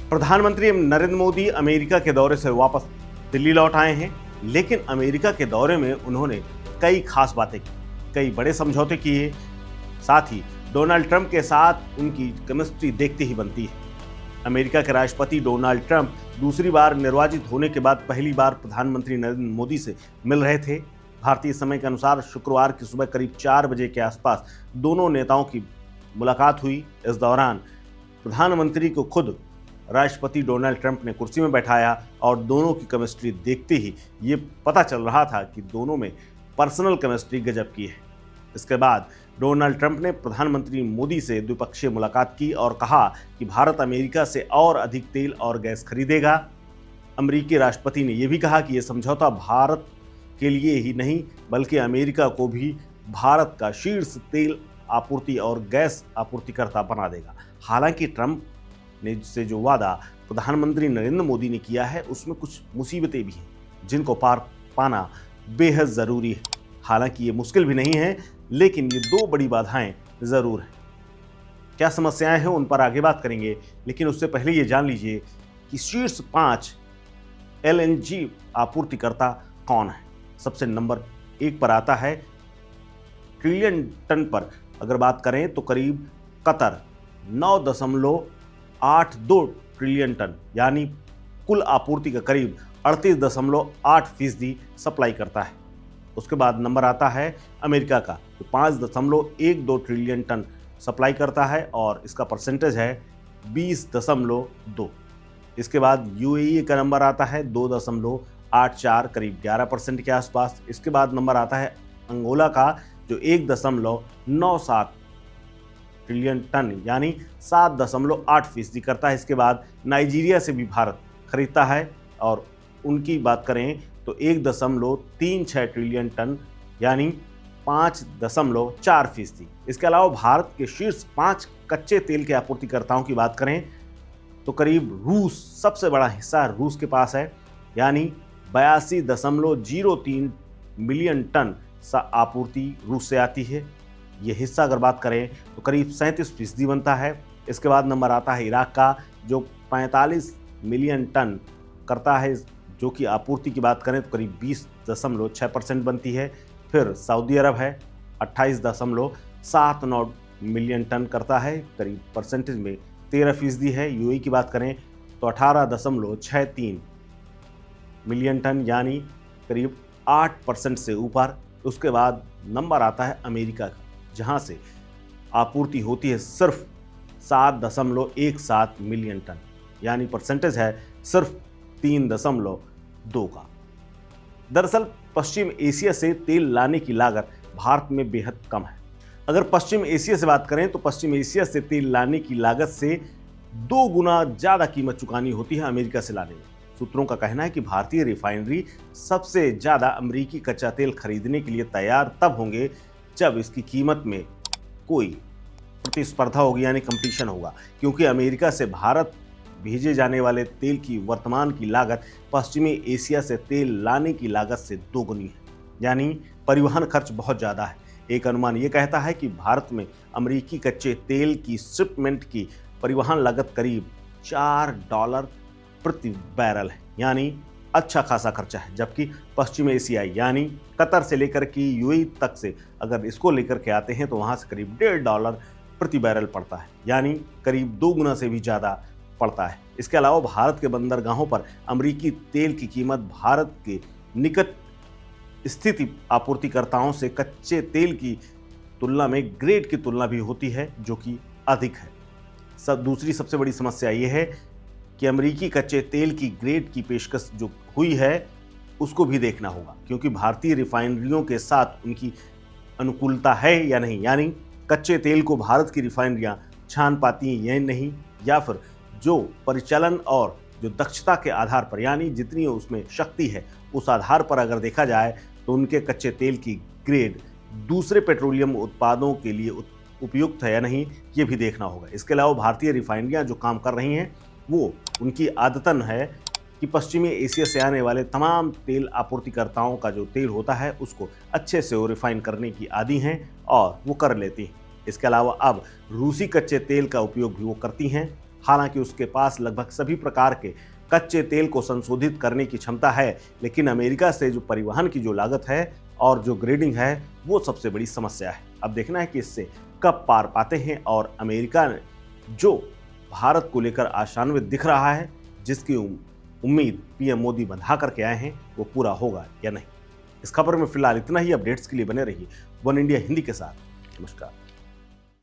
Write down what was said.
प्रधानमंत्री नरेंद्र मोदी अमेरिका के दौरे से वापस दिल्ली लौट आए हैं, लेकिन अमेरिका के दौरे में उन्होंने कई खास बातें की, कई बड़े समझौते किए। साथ ही डोनाल्ड ट्रंप के साथ उनकी केमिस्ट्री देखते ही बनती है। अमेरिका के राष्ट्रपति डोनाल्ड ट्रंप दूसरी बार निर्वाचित होने के बाद पहली बार प्रधानमंत्री नरेंद्र मोदी से मिल रहे थे। भारतीय समय के अनुसार शुक्रवार की सुबह करीब 4 बजे के आसपास दोनों नेताओं की मुलाकात हुई। इस दौरान प्रधानमंत्री को खुद राष्ट्रपति डोनाल्ड ट्रंप ने कुर्सी में बैठाया और दोनों की केमिस्ट्री देखते ही ये पता चल रहा था कि दोनों में पर्सनल केमिस्ट्री गजब की है। इसके बाद डोनाल्ड ट्रंप ने प्रधानमंत्री मोदी से द्विपक्षीय मुलाकात की और कहा कि भारत अमेरिका से और अधिक तेल और गैस खरीदेगा। अमेरिकी राष्ट्रपति ने यह भी कहा कि यह समझौता भारत के लिए ही नहीं बल्कि अमेरिका को भी भारत का शीर्ष तेल आपूर्ति और गैस आपूर्तिकर्ता बना देगा। हालांकि ट्रंप ने से जो वादा प्रधानमंत्री नरेंद्र मोदी ने किया है उसमें कुछ मुसीबतें भी हैं जिनको पार पाना बेहद ज़रूरी है। हालांकि ये मुश्किल भी नहीं है, लेकिन ये दो बड़ी बाधाएं ज़रूर हैं। क्या समस्याएं हैं उन पर आगे बात करेंगे, लेकिन उससे पहले ये जान लीजिए कि शीर्ष 5 LNG आपूर्तिकर्ता कौन है। सबसे नंबर 1 पर आता है ट्रिलियन टन पर अगर बात करें तो करीब कतर 9.82 ट्रिलियन टन यानी कुल आपूर्ति का करीब 38.8% सप्लाई करता है। उसके बाद नंबर आता है अमेरिका का जो 5.12 ट्रिलियन टन सप्लाई करता है और इसका परसेंटेज है 20.2। इसके बाद UAE का नंबर आता है 2.84 करीब 11% के आसपास। इसके बाद नंबर आता है अंगोला का जो 1.97 ट्रिलियन टन यानी 7.8% करता है। इसके बाद नाइजीरिया से भी भारत खरीदता है और उनकी बात करें तो 1.36 ट्रिलियन टन यानी 5.4%। इसके अलावा भारत के शीर्ष 5 कच्चे तेल के आपूर्तिकर्ताओं की बात करें तो करीब रूस सबसे बड़ा हिस्सा रूस के पास है यानी 82.03 मिलियन टन आपूर्ति रूस से आती है। ये हिस्सा अगर बात करें तो करीब 37% बनता है। इसके बाद नंबर आता है इराक का जो 45 मिलियन टन करता है, जो कि आपूर्ति की बात करें तो करीब 20.6% बनती है। फिर सऊदी अरब है 28.79 मिलियन टन करता है, करीब परसेंटेज में 13% है। UAE की बात करें तो 18.63 मिलियन टन यानी करीब 8% से ऊपर। उसके बाद नंबर आता है अमेरिका का जहां से आपूर्ति होती है सिर्फ 7.17 मिलियन टन यानी परसेंटेज है सिर्फ 3.2 का। दरअसल पश्चिम एशिया से तेल लाने की लागत भारत में बेहद कम है। अगर पश्चिम एशिया से बात करें तो पश्चिम एशिया से तेल लाने की लागत से 2 गुना ज़्यादा कीमत चुकानी होती है अमेरिका से लाने में। सूत्रों का कहना है कि भारतीय रिफाइनरी सबसे ज़्यादा अमेरिकी कच्चा तेल खरीदने के लिए तैयार तब होंगे जब इसकी कीमत में कोई प्रतिस्पर्धा होगी यानी कंपटीशन होगा, क्योंकि अमेरिका से भारत भेजे जाने वाले तेल की वर्तमान की लागत पश्चिमी एशिया से तेल लाने की लागत से 2 गुनी है, यानी परिवहन खर्च बहुत ज़्यादा है। एक अनुमान ये कहता है कि भारत में अमेरिकी कच्चे तेल की शिपमेंट की परिवहन लागत करीब $4 प्रति बैरल है, यानी अच्छा खासा खर्चा है। जबकि पश्चिम एशिया यानी कतर से लेकर के UAE तक से अगर इसको लेकर के आते हैं तो वहाँ से करीब $1.5 प्रति बैरल पड़ता है, यानी करीब 2 गुना से भी ज़्यादा पड़ता है। इसके अलावा भारत के बंदरगाहों पर अमेरिकी तेल की कीमत भारत के निकट स्थित आपूर्तिकर्ताओं से कच्चे तेल की तुलना में ग्रेड की तुलना भी होती है जो कि अधिक है। दूसरी सबसे बड़ी समस्या ये है कि अमेरिकी कच्चे तेल की ग्रेड की पेशकश जो हुई है उसको भी देखना होगा, क्योंकि भारतीय रिफाइनरियों के साथ उनकी अनुकूलता है या नहीं, यानी कच्चे तेल को भारत की रिफाइनरियां छान पाती हैं या नहीं, या फिर जो परिचालन और जो दक्षता के आधार पर यानी जितनी उसमें शक्ति है उस आधार पर अगर देखा जाए तो उनके कच्चे तेल की ग्रेड दूसरे पेट्रोलियम उत्पादों के लिए उपयुक्त है या नहीं, ये भी देखना होगा। इसके अलावा भारतीय रिफाइनरियां जो काम कर रही हैं वो उनकी आदतन है कि पश्चिमी एशिया से आने वाले तमाम तेल आपूर्तिकर्ताओं का जो तेल होता है उसको अच्छे से वो रिफाइन करने की आदी हैं और वो कर लेती हैं। इसके अलावा अब रूसी कच्चे तेल का उपयोग भी वो करती हैं। हालांकि उसके पास लगभग सभी प्रकार के कच्चे तेल को संशोधित करने की क्षमता है, लेकिन अमेरिका से जो परिवहन की जो लागत है और जो ग्रेडिंग है वो सबसे बड़ी समस्या है। अब देखना है कि इससे कब पार पाते हैं और अमेरिका ने जो भारत को लेकर आशान्वित दिख रहा है, जिसकी उम्मीद पीएम मोदी बंधा करके आए हैं, वो पूरा होगा या नहीं। इस खबर में फिलहाल इतना ही। अपडेट्स के लिए बने रहिए वन इंडिया हिंदी के साथ। नमस्कार।